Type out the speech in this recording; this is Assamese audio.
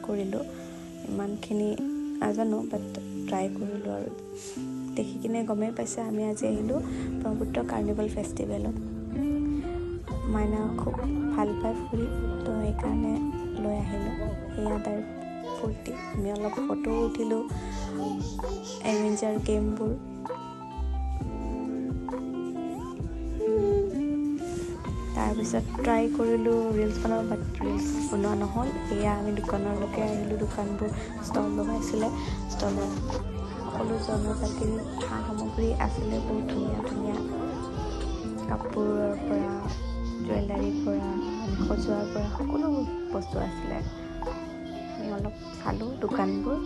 কৰিলোঁ ইমানখিনি নাজানো বাট ট্ৰাই কৰিলোঁ আৰু দেখি কিনে গমেই পাইছে আমি আজি আহিলোঁ ব্ৰহ্মপুত্ৰ কাৰ্নিভেল ফেষ্টিভেলত মাইনা খুব ভাল পায় ফুৰি তো সেইকাৰণে লৈ আহিলোঁ এয়া তাইৰ ফূৰ্তি আমি অলপ ফটো উঠিলোঁ এডভেঞ্চাৰ গেমবোৰ তাৰপিছত ট্ৰাই কৰিলোঁ ৰিলছ বনাব বাট ৰিলছ বনোৱা নহ'ল এয়া আমি দোকানলৈকে আহিলোঁ দোকানবোৰ ষ্টল লগাইছিলে ষ্টলত সকলো জনজাতিৰ সা সামগ্ৰী আছিলে বহুত ধুনীয়া ধুনীয়া কাপোৰৰ পৰা জুৱেলাৰীৰ পৰা সজোৱাৰ পৰা সকলো বস্তু আছিলে আমি অলপ চালোঁ দোকানবোৰ